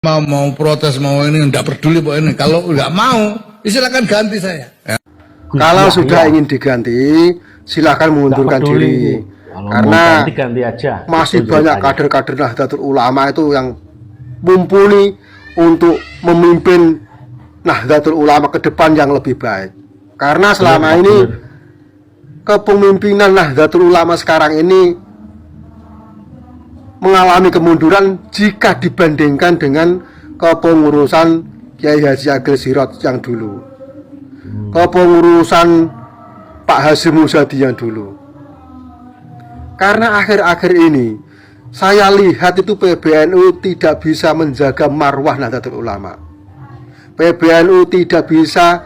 mau protes mau ini enggak peduli pokoknya ini. Kalau enggak mau, silakan ganti saya. Ya. Kalau sudah ingin diganti, silakan mengundurkan diri. Karena ganti aja. Masih banyak kader-kader Nahdlatul Ulama itu yang mumpuni untuk memimpin Nahdlatul Ulama ke depan yang lebih baik. Karena selama ini kepemimpinan Nahdlatul Ulama sekarang ini mengalami kemunduran jika dibandingkan dengan kepengurusan Kiai Haji Agil Sirot yang dulu, kepengurusan Pak Hasyim Muzadi yang dulu. Karena akhir-akhir ini saya lihat itu PBNU tidak bisa menjaga marwah Nahdlatul Ulama. PBNU tidak bisa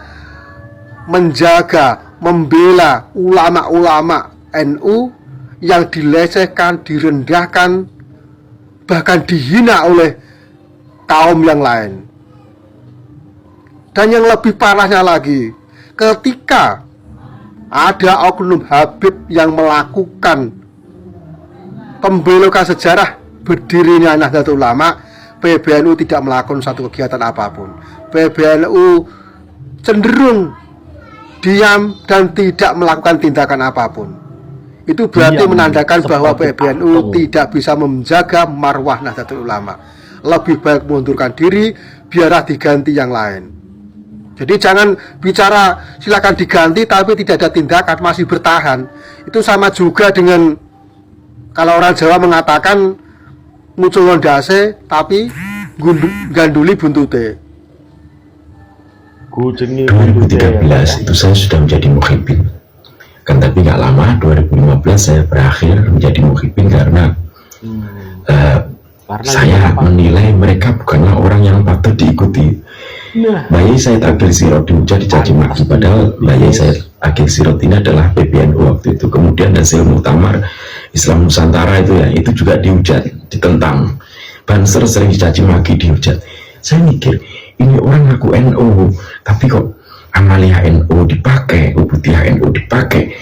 menjaga, membela ulama-ulama NU yang dilecehkan, direndahkan, bahkan dihina oleh kaum yang lain. Dan yang lebih parahnya lagi, ketika ada oknum Habib yang melakukan pembelokan sejarah berdirinya Nahdlatul Ulama, PBNU tidak melakukan satu kegiatan apapun. PBNU cenderung diam dan tidak melakukan tindakan apapun. Itu berarti menandakan bahwa PBNU tidak bisa menjaga marwah Nahdlatul Ulama. Lebih baik mengundurkan diri, biarlah diganti yang lain. Jadi jangan bicara silakan diganti tapi tidak ada tindakan, masih bertahan. Itu sama juga dengan kalau orang Jawa mengatakan muncul ndase tapi ganduli buntute. 2013 itu saya sudah menjadi muhibbin. Kan tapi nggak lama, 2015 saya berakhir menjadi muhibbin karena saya menilai mereka bukanlah orang yang patut diikuti. Bayi Said Agil Sirot dihujat dicaci maki, padahal Bayi Said Agil Sirot ini adalah PBNU waktu itu. Kemudian hasil muktamar Islam Nusantara itu ya, itu juga dihujat, ditentang. Banser sering dicaci maki, dihujat. Saya mikir, ini orang ngaku NU, tapi kok Amalia NU dipakai, Ubudiyah NU dipakai,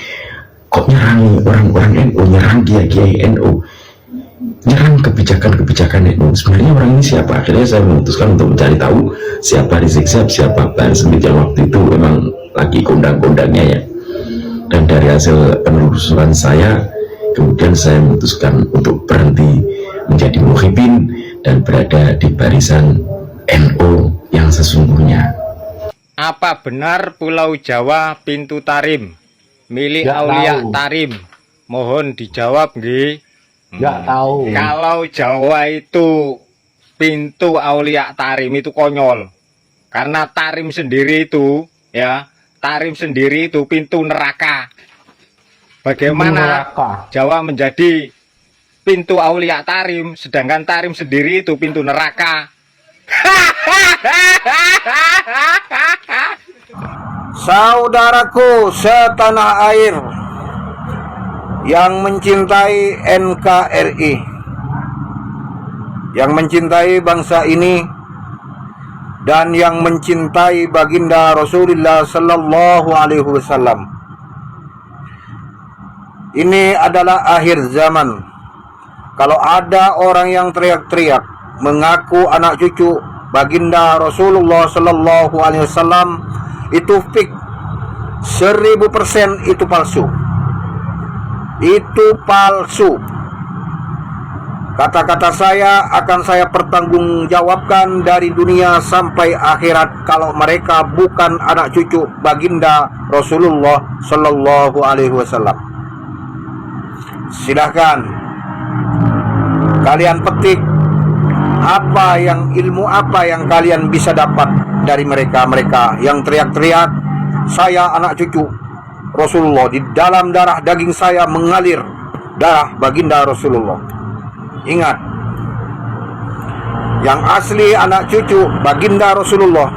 kok nyerangi orang-orang NU, nyerang kiai NU, nyerang kebijakan-kebijakan NU. Sebenarnya orang ini siapa? Akhirnya saya memutuskan untuk mencari tahu siapa Rizik Syihab, siapa Bahar Smith yang waktu itu memang lagi kondang-kondangnya ya. Dan dari hasil penelusuran saya, kemudian saya memutuskan untuk berhenti menjadi muhibbin dan berada di barisan NU yang sesungguhnya. Apa benar Pulau Jawa pintu Tarim milik Aulia Tarim? Mohon dijawab nggih. Nggak tahu. Kalau Jawa itu pintu Aulia Tarim itu konyol. Karena Tarim sendiri itu ya, Tarim sendiri itu pintu neraka. Bagaimana Jawa menjadi pintu Aulia Tarim sedangkan Tarim sendiri itu pintu neraka? Saudaraku setanah air yang mencintai NKRI, yang mencintai bangsa ini, dan yang mencintai baginda Rasulullah Sallallahu Alaihi Wasallam. Ini adalah akhir zaman. Kalau ada orang yang teriak-teriak mengaku anak cucu baginda Rasulullah Sallallahu Alaihi Wasallam, itu fik, 1000% itu palsu. Itu palsu. Kata-kata saya akan saya pertanggungjawabkan dari dunia sampai akhirat kalau mereka bukan anak cucu baginda Rasulullah Sallallahu Alaihi Wasallam. Silahkan kalian petik ilmu apa yang kalian bisa dapat dari mereka yang teriak-teriak saya anak cucu Rasulullah, di dalam darah daging saya mengalir darah baginda Rasulullah. Ingat, yang asli anak cucu baginda Rasulullah,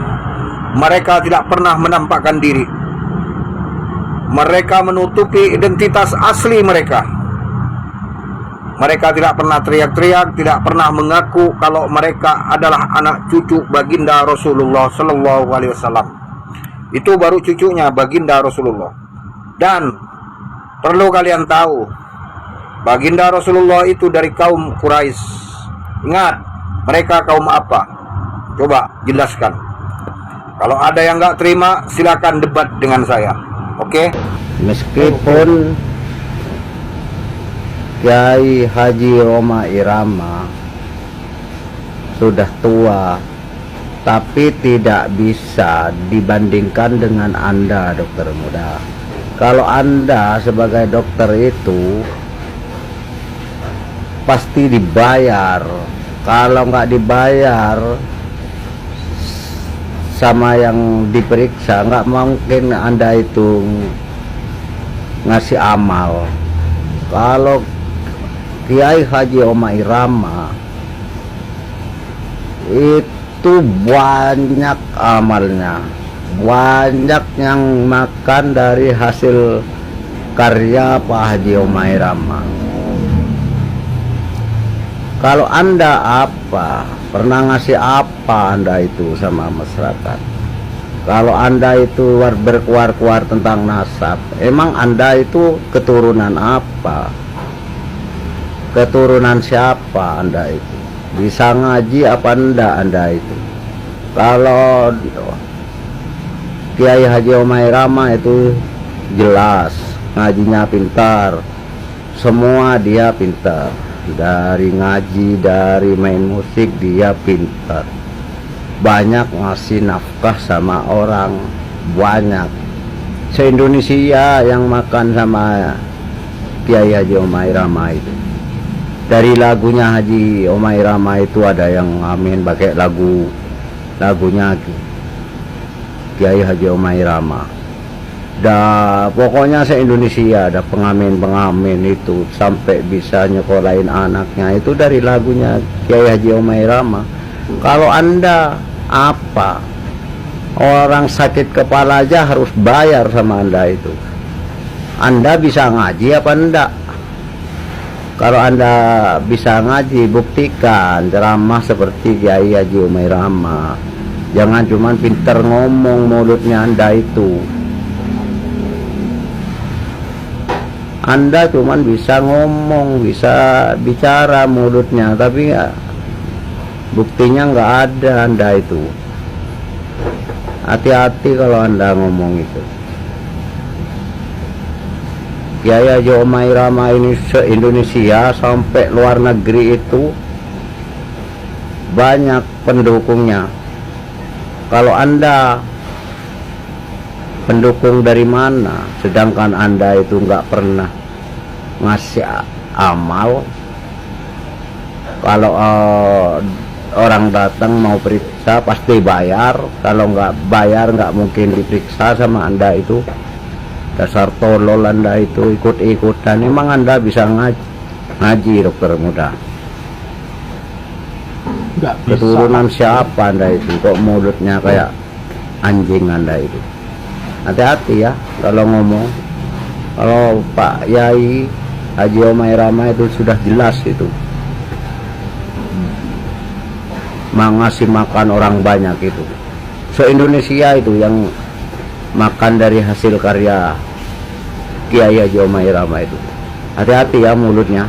mereka tidak pernah menampakkan diri. Mereka menutupi identitas asli mereka. Mereka tidak pernah teriak-teriak, tidak pernah mengaku kalau mereka adalah anak cucu baginda Rasulullah Sallallahu Alaihi Wasallam. Itu baru cucunya baginda Rasulullah. Dan perlu kalian tahu, baginda Rasulullah itu dari kaum Quraisy. Ingat, mereka kaum apa? Coba jelaskan. Kalau ada yang nggak terima, silakan debat dengan saya. Oke? Meskipun Kiai Haji Roma Irama sudah tua, tapi tidak bisa dibandingkan dengan Anda, dokter muda. Kalau Anda sebagai dokter itu pasti dibayar. Kalau nggak dibayar sama yang diperiksa, nggak mungkin Anda itu ngasih amal. Kalau Kiai Haji Roma Irama itu banyak amalnya, banyak yang makan dari hasil karya Pak Haji Roma Irama. Kalau Anda apa? Pernah ngasih apa Anda itu sama masyarakat? Kalau Anda itu berkuar-kuar tentang nasab, emang Anda itu keturunan apa? Keturunan siapa Anda itu? Bisa ngaji apa enggak Anda itu? Kalau Kiai Haji Roma Irama itu jelas ngajinya pintar, semua dia pintar. Dari ngaji, dari main musik dia pintar. Banyak ngasih nafkah sama orang, banyak. Se-Indonesia yang makan sama Kiai Haji Roma Irama itu. Dari lagunya Haji Roma Irama itu ada yang amin pakai lagunya Kiai Haji Roma Irama. Pokoknya se-Indonesia ada pengamen itu sampai bisa nyekolahin anaknya itu dari lagunya Kiai Haji Roma Irama. Kalau Anda apa? Orang sakit kepala aja harus bayar sama Anda itu. Anda bisa ngaji apa enggak? Kalau Anda bisa ngaji, buktikan ceramah seperti Kiai Haji Roma Irama. Jangan cuman pinter ngomong mulutnya Anda itu. Anda cuman bisa ngomong, bisa bicara mulutnya, tapi ya, buktinya nggak ada Anda itu. Hati-hati kalau Anda ngomong itu. Kiai Haji Roma Irama ini se-Indonesia sampai luar negeri itu banyak pendukungnya. Kalau Anda pendukung dari mana, sedangkan Anda itu nggak pernah ngasih amal. Kalau orang datang mau periksa pasti bayar, kalau nggak bayar nggak mungkin diperiksa sama Anda itu. Dasar tolol Anda itu, ikut-ikutan. Emang Anda bisa ngaji dokter muda? Keturunan siapa Anda itu? Kok mulutnya kayak anjing Anda itu? Hati-hati ya kalau ngomong. Kalau Pak Yai Haji Roma Irama itu sudah jelas itu ngasih makan orang banyak itu. Se-Indonesia itu yang makan dari hasil karya Kiai Haji Roma Irama itu. Hati-hati ya mulutnya.